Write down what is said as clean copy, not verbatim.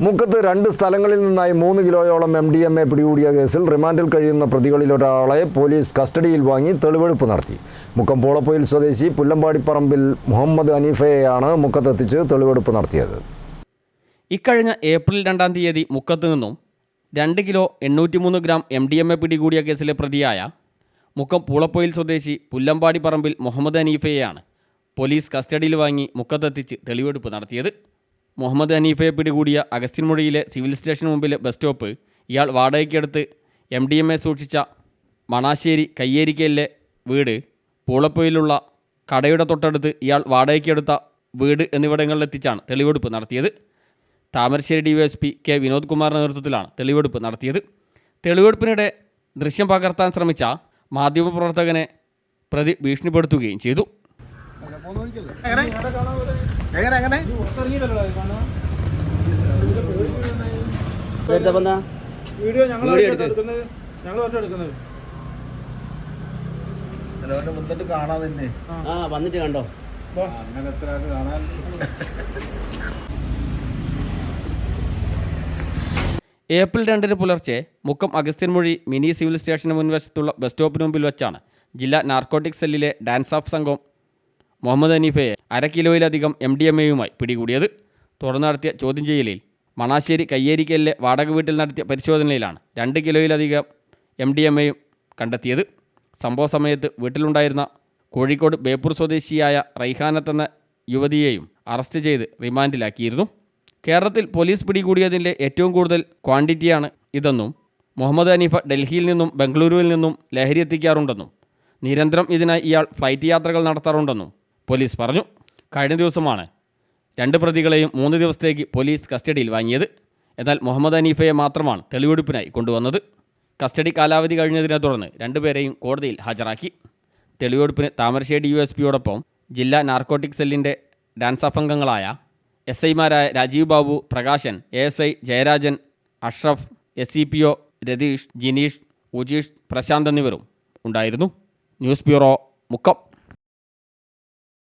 മുക്കത്ത് 2 സ്ഥലങ്ങളിൽ നിന്നായി 3 കിലോയോളം MDMA പിടികൂടിയ കേസിൽ റിമാൻഡിൽ കഴിയുന്ന പ്രതികളിലൊരാളെ പോലീസ് കസ്റ്റഡിയിൽ വാങ്ങി തെളിവെടുപ്പ് നടത്തി. മുക്കം പോളപ്പൊയിൽ സ്വദേശി പുല്ലമ്പാടിപ്പറമ്പിൽ മുഹമ്മദ് ഹനീഫയെയാണ് മുക്കത്തെത്തിച്ച് തെളിവെടുപ്പ് നടത്തിയത്. ഇക്കഴിഞ്ഞ ഏപ്രിൽ 2-ാം തീയതി മുക്കത്ത് നിന്നും 2 കിലോ 803 ഗ്രാം MDMA പിടികൂടിയ കേസിലെ പ്രതിയായ മുക്കം പൂളപ്പൊയിൽ സ്വദേശി പുല്ലമ്പാടിപ്പറമ്പിൽ മുഹമ്മദ് ഹനീഫയെയാണ് പോലീസ് കസ്റ്റഡിയിൽ വാങ്ങി മുക്കത്തെത്തിച്ച് തെളിവെടുപ്പ് നടത്തിയത്. മുഹമ്മദ് ഹനീഫയെ പിടികൂടിയ അഗസ്ത്യൻമുഴിയിലെ സിവിൽ സ്റ്റേഷന് മുമ്പിലെ ബസ് സ്റ്റോപ്പ് ഇയാൾ വാടകയ്ക്കെടുത്ത് MDMA സൂക്ഷിച്ച മണാശ്ശേരി കയ്യേരിക്കലിലെ വീട്, പൂളപ്പൊയിലുള്ള കടയുടെ തൊട്ടടുത്ത് ഇയാൾ വാടകയ്ക്കെടുത്ത വീട് എന്നിവിടങ്ങളിലെത്തിച്ചാണ് തെളിവെടുപ്പ് നടത്തിയത്. താമരശ്ശേരി DYSP K വിനോദ് കുമാറിൻ്റെ നേതൃത്വത്തിലാണ് തെളിവെടുപ്പ് നടത്തിയത്. തെളിവെടുപ്പിനിടെ ദൃശ്യം പകർത്താൻ ശ്രമിച്ച മാധ്യമപ്രവർത്തകനെ പ്രതി ഭീഷണിപ്പെടുത്തുകയും ചെയ്തു. വന്നിട്ട് കണ്ടോ? ഏപ്രിൽ 2-ന് പുലർച്ചെ മുക്കം അഗസ്ത്യൻമുഴി മിനി സിവിൽ സ്റ്റേഷന് മുൻവശത്തുള്ള ബസ് സ്റ്റോപ്പിന് മുമ്പിൽ വെച്ചാണ് ജില്ലാ നാർക്കോട്ടിക് സെല്ലിലെ ഡാൻസ് ഓഫ് സംഘം മുഹമ്മദ് ഹനീഫയെ 1/2 കിലോയിലധികം MDMAയുമായി പിടികൂടിയത്. തുടർന്ന് നടത്തിയ ചോദ്യം ചെയ്യലിൽ മണാശ്ശേരി കയ്യേരിക്കലിലെ വാടക വീട്ടിൽ നടത്തിയ പരിശോധനയിലാണ് 2 കിലോയിലധികം MDMAയും കണ്ടെത്തിയത്. സംഭവ സമയത്ത് വീട്ടിലുണ്ടായിരുന്ന കോഴിക്കോട് ബേപ്പൂർ സ്വദേശിയായ റൈഹാനത്ത് എന്ന യുവതിയെയും അറസ്റ്റ് ചെയ്ത് റിമാൻഡിലാക്കിയിരുന്നു. കേരളത്തിൽ പോലീസ് പിടികൂടിയതിൻ്റെ ഏറ്റവും കൂടുതൽ ക്വാണ്ടിറ്റിയാണ് ഇതെന്നും മുഹമ്മദ് ഹനീഫ ഡൽഹിയിൽ നിന്നും ബംഗളൂരുവിൽ നിന്നും ലഹരി എത്തിക്കാറുണ്ടെന്നും നിരന്തരം ഇതിനായി ഇയാൾ ഫ്ലൈറ്റ് യാത്രകൾ നടത്താറുണ്ടെന്നും പോലീസ് പറഞ്ഞു. കഴിഞ്ഞ ദിവസമാണ് 2 പ്രതികളെയും 3 ദിവസത്തേക്ക് പോലീസ് കസ്റ്റഡിയിൽ വാങ്ങിയത്. എന്നാൽ മുഹമ്മദ് ഹനീഫയെ മാത്രമാണ് തെളിവെടുപ്പിനായി കൊണ്ടുവന്നത്. കസ്റ്റഡി കാലാവധി കഴിഞ്ഞതിനെ തുടർന്ന് 2 പേരെയും കോടതിയിൽ ഹാജരാക്കി. തെളിവെടുപ്പിന് താമരശ്ശേരി DYSPയോടൊപ്പം ജില്ലാ നാർക്കോട്ടിക് സെല്ലിൻ്റെ ഡാൻസ് ഓഫ് അംഗങ്ങളായ SIമാരായ രാജീവ് ബാബു, പ്രകാശൻ, ASI ജയരാജൻ, അഷ്റഫ്, SCPO രതീഷ്, ജിനീഷ്, ഉജീഷ്, പ്രശാന്ത് എന്നിവരും ഉണ്ടായിരുന്നു. News bureau, Mukkam.